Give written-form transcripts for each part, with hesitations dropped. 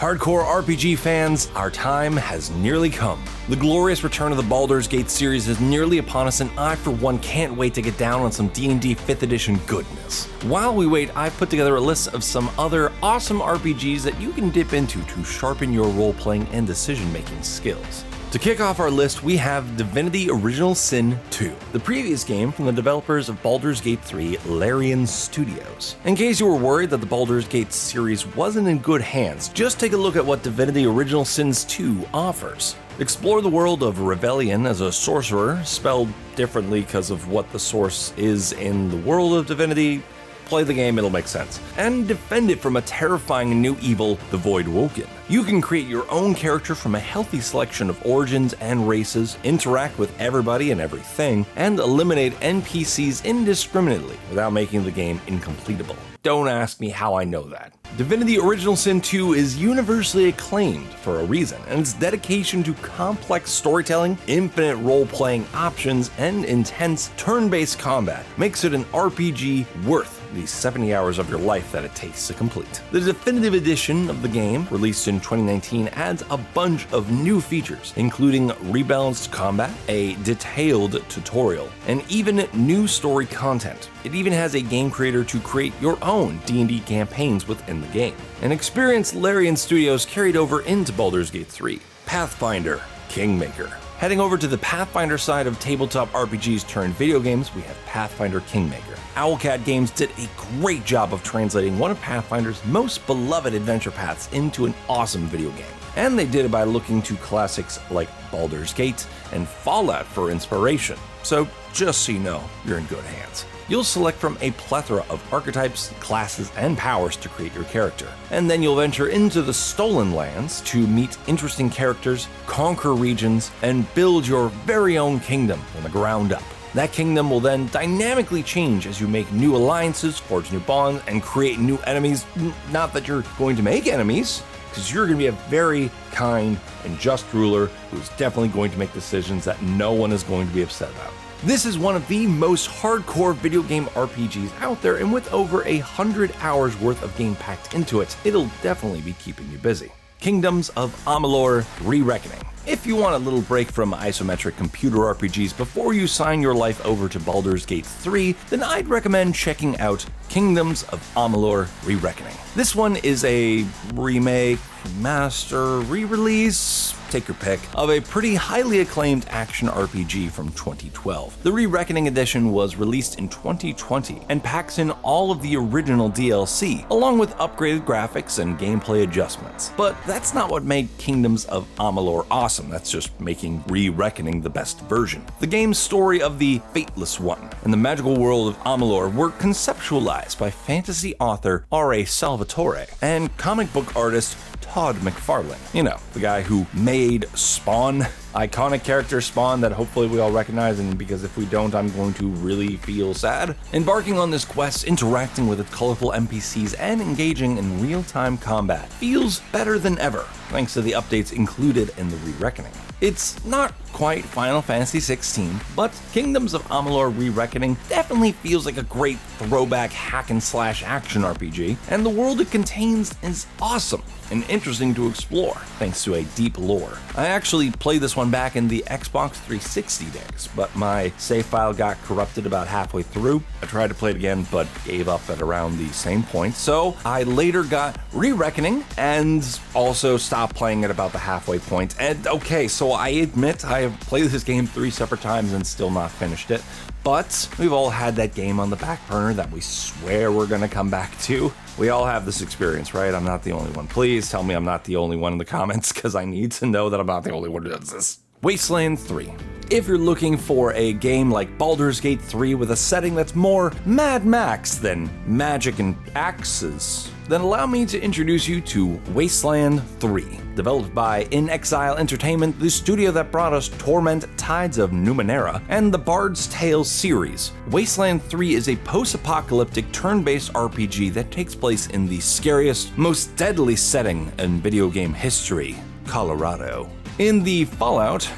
Hardcore RPG fans, our time has nearly come. The glorious return of the Baldur's Gate series is nearly upon us, and I for one can't wait to get down on some D&D 5th edition goodness. While we wait, I've put together a list of some other awesome RPGs that you can dip into to sharpen your role-playing and decision-making skills. To kick off our list, we have Divinity Original Sin 2, the previous game from the developers of Baldur's Gate 3, Larian Studios. In case you were worried that the Baldur's Gate series wasn't in good hands, just take a look at what Divinity Original Sin 2 offers. Explore the world of Rebellion as a sorcerer, spelled differently because of what the source is in the world of Divinity. Play the game, it'll make sense. And defend it from a terrifying new evil, the Void Woken. You can create your own character from a healthy selection of origins and races, interact with everybody and everything, and eliminate NPCs indiscriminately without making the game incompletable. Don't ask me how I know that. Divinity Original Sin 2 is universally acclaimed for a reason, and its dedication to complex storytelling, infinite role-playing options, and intense turn-based combat makes it an RPG worth the 70 hours of your life that it takes to complete. The definitive edition of the game, released in 2019, adds a bunch of new features, including rebalanced combat, a detailed tutorial, and even new story content. It even has a game creator to create your own D&D campaigns within the game. An experience Larian Studios carried over into Baldur's Gate 3. Pathfinder Kingmaker. Heading over to the Pathfinder side of tabletop RPGs turned video games, we have Pathfinder Kingmaker. Owlcat Games did a great job of translating one of Pathfinder's most beloved adventure paths into an awesome video game. And they did it by looking to classics like Baldur's Gate and Fallout for inspiration. So just so you know, you're in good hands. You'll select from a plethora of archetypes, classes, and powers to create your character. And then you'll venture into the Stolen Lands to meet interesting characters, conquer regions, and build your very own kingdom from the ground up. That kingdom will then dynamically change as you make new alliances, forge new bonds, and create new enemies. Not that you're going to make enemies, because you're going to be a very kind and just ruler who's definitely going to make decisions that no one is going to be upset about. This is one of the most hardcore video game RPGs out there, and with over 100 hours worth of game packed into it, it'll definitely be keeping you busy. Kingdoms of Amalur Re-Reckoning. If you want a little break from isometric computer RPGs before you sign your life over to Baldur's Gate 3, then I'd recommend checking out Kingdoms of Amalur Re-Reckoning. This one is a remake, remaster, re-release, take your pick, of a pretty highly acclaimed action RPG from 2012. The Re-Reckoning edition was released in 2020 and packs in all of the original DLC, along with upgraded graphics and gameplay adjustments. But that's not what made Kingdoms of Amalur awesome. That's just making Re-Reckoning the best version. The game's story of the Fateless One and the magical world of Amalur were conceptualized by fantasy author R.A. Salvatore and comic book artist Todd McFarlane. You know, the guy who made Spawn, iconic character Spawn that hopefully we all recognize, and because if we don't, I'm going to really feel sad. Embarking on this quest, interacting with its colorful NPCs, and engaging in real-time combat feels better than ever, thanks to the updates included in the Re-Reckoning. It's not quite Final Fantasy XVI, but Kingdoms of Amalur Re-Reckoning definitely feels like a great throwback hack-and-slash action RPG, and the world it contains is awesome and interesting to explore, thanks to a deep lore. I actually played this one back in the Xbox 360 days, but my save file got corrupted about halfway through. I tried to play it again, but gave up at around the same point, so I later got Re-Reckoning and also stopped playing at about the halfway point. And okay, so I admit I have played this game 3 separate times and still not finished it, but we've all had that game on the back burner that we swear we're gonna come back to. We all have this experience, right? I'm not the only one. Please tell me I'm not the only one in the comments, because I need to know that I'm not the only one who does this. Wasteland 3. If you're looking for a game like Baldur's Gate 3 with a setting that's more Mad Max than magic and axes, then allow me to introduce you to Wasteland 3. Developed by In Exile Entertainment, the studio that brought us Torment, Tides of Numenera, and the Bard's Tale series, Wasteland 3 is a post-apocalyptic turn-based RPG that takes place in the scariest, most deadly setting in video game history, Colorado. In the fallout,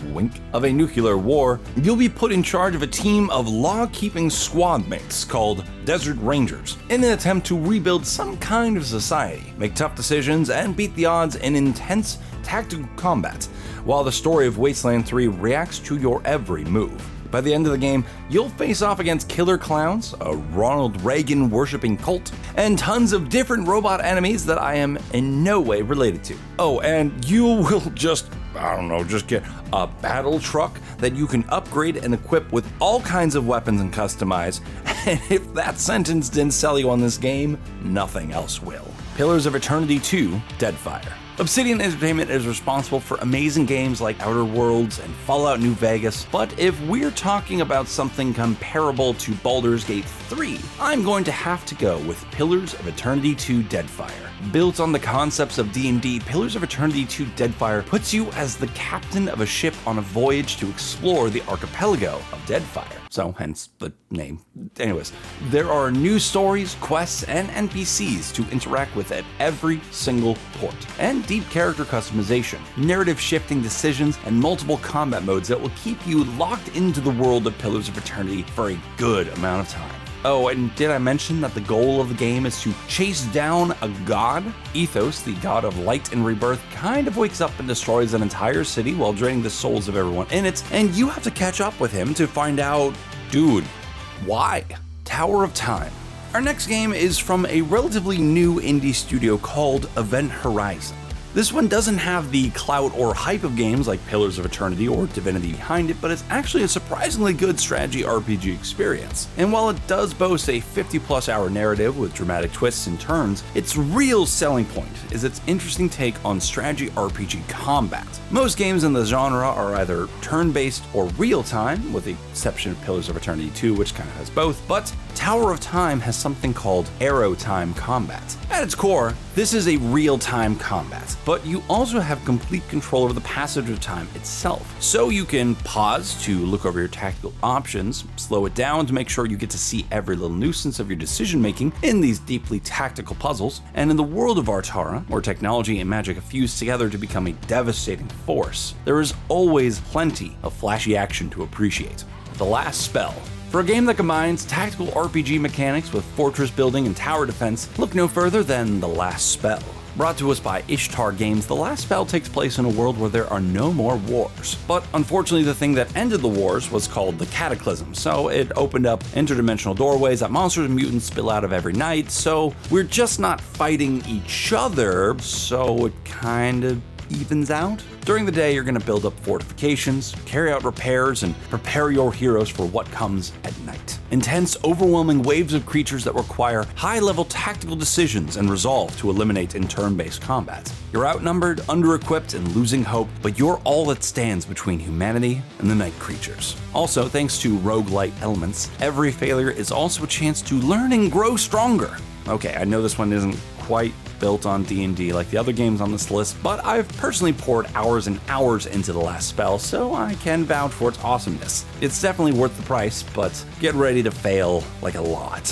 wink, of a nuclear war, you'll be put in charge of a team of law-keeping squad mates called Desert Rangers in an attempt to rebuild some kind of society, make tough decisions, and beat the odds in intense tactical combat, while the story of Wasteland 3 reacts to your every move. By the end of the game, you'll face off against killer clowns, a Ronald Reagan worshipping cult, and tons of different robot enemies that I am in no way related to. Oh, and you will just get a battle truck that you can upgrade and equip with all kinds of weapons and customize. And if that sentence didn't sell you on this game, nothing else will. Pillars of Eternity 2: Deadfire. Obsidian Entertainment is responsible for amazing games like Outer Worlds and Fallout New Vegas, but if we're talking about something comparable to Baldur's Gate 3, I'm going to have to go with Pillars of Eternity 2: Deadfire. Built on the concepts of D&D, Pillars of Eternity 2: Deadfire puts you as the captain of a ship on a voyage to explore the archipelago of Deadfire. So, hence the name. Anyways, there are new stories, quests, and NPCs to interact with at every single port, and deep character customization, narrative-shifting decisions, and multiple combat modes that will keep you locked into the world of Pillars of Eternity for a good amount of time. Oh, and did I mention that the goal of the game is to chase down a god? Ethos, the god of light and rebirth, kind of wakes up and destroys an entire city while draining the souls of everyone in it, and you have to catch up with him to find out, dude, why? Tower of Time. Our next game is from a relatively new indie studio called Event Horizon. This one doesn't have the clout or hype of games like Pillars of Eternity or Divinity behind it, but it's actually a surprisingly good strategy RPG experience. And while it does boast a 50+ hour narrative with dramatic twists and turns, its real selling point is its interesting take on strategy RPG combat. Most games in the genre are either turn-based or real-time, with the exception of Pillars of Eternity 2, which kind of has both, but Tower of Time has something called arrow time combat. At its core, this is a real-time combat, but you also have complete control over the passage of time itself. So you can pause to look over your tactical options, slow it down to make sure you get to see every little nuisance of your decision-making in these deeply tactical puzzles, and in the world of Artara, where technology and magic have fused together to become a devastating force, there is always plenty of flashy action to appreciate. The Last Spell. For a game that combines tactical RPG mechanics with fortress building and tower defense, look no further than The Last Spell. Brought to us by Ishtar Games, The Last Spell takes place in a world where there are no more wars. But unfortunately, the thing that ended the wars was called the Cataclysm, so it opened up interdimensional doorways that monsters and mutants spill out of every night, so we're just not fighting each other, so it kind of evens out. During the day, you're going to build up fortifications, carry out repairs, and prepare your heroes for what comes at night. Intense, overwhelming waves of creatures that require high-level tactical decisions and resolve to eliminate in turn-based combat. You're outnumbered, under-equipped, and losing hope, but you're all that stands between humanity and the night creatures. Also, thanks to roguelite elements, every failure is also a chance to learn and grow stronger. Okay, I know this one isn't quite built on D&D like the other games on this list, but I've personally poured hours and hours into The Last Spell, so I can vouch for its awesomeness. It's definitely worth the price, but get ready to fail like a lot.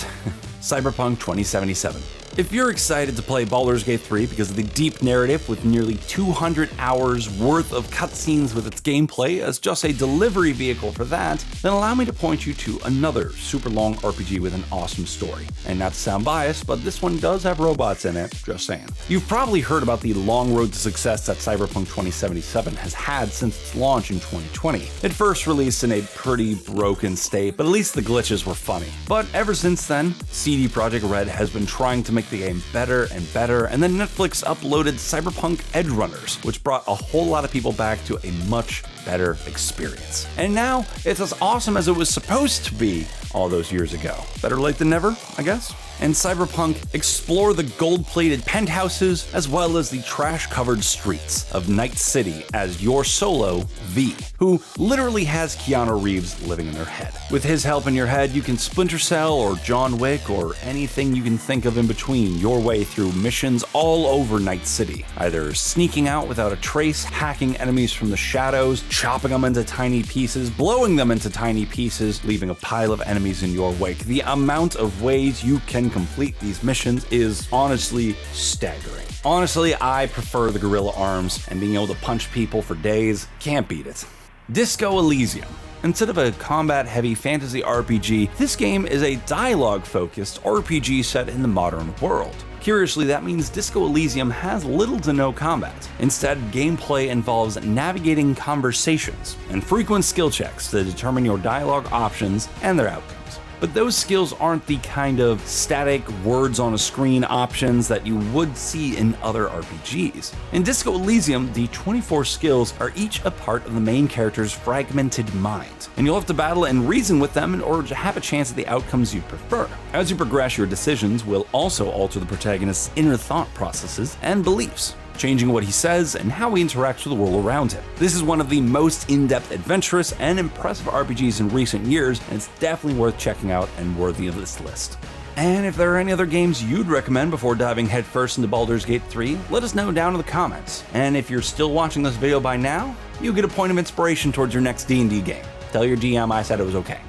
Cyberpunk 2077. If you're excited to play Baldur's Gate 3 because of the deep narrative with nearly 200 hours worth of cutscenes with its gameplay as just a delivery vehicle for that, then allow me to point you to another super long RPG with an awesome story. And not to sound biased, but this one does have robots in it, just saying. You've probably heard about the long road to success that Cyberpunk 2077 has had since its launch in 2020. It first released in a pretty broken state, but at least the glitches were funny. But ever since then, CD Projekt Red has been trying to make the game better and better, and then Netflix uploaded Cyberpunk Edgerunners, which brought a whole lot of people back to a much better experience. And now, it's as awesome as it was supposed to be all those years ago. Better late than never, I guess? And Cyberpunk explore the gold-plated penthouses as well as the trash-covered streets of Night City as your solo, V, who literally has Keanu Reeves living in her head. With his help in your head, you can Splinter Cell or John Wick or anything you can think of in between your way through missions all over Night City, either sneaking out without a trace, hacking enemies from the shadows, chopping them into tiny pieces, blowing them into tiny pieces, leaving a pile of enemies in your wake. The amount of ways you can complete these missions is honestly staggering. Honestly, I prefer the gorilla arms, and being able to punch people for days, can't beat it. Disco Elysium. Instead of a combat-heavy fantasy RPG, this game is a dialogue-focused RPG set in the modern world. Curiously, that means Disco Elysium has little to no combat. Instead, gameplay involves navigating conversations and frequent skill checks to determine your dialogue options and their outcomes. But those skills aren't the kind of static words on a screen options that you would see in other RPGs. In Disco Elysium, the 24 skills are each a part of the main character's fragmented mind, and you'll have to battle and reason with them in order to have a chance at the outcomes you prefer. As you progress, your decisions will also alter the protagonist's inner thought processes and beliefs, changing what he says and how he interacts with the world around him. This is one of the most in-depth, adventurous, and impressive RPGs in recent years, and it's definitely worth checking out and worthy of this list. And if there are any other games you'd recommend before diving headfirst into Baldur's Gate 3, let us know down in the comments. And if you're still watching this video by now, you'll get a point of inspiration towards your next D&D game. Tell your DM I said it was okay.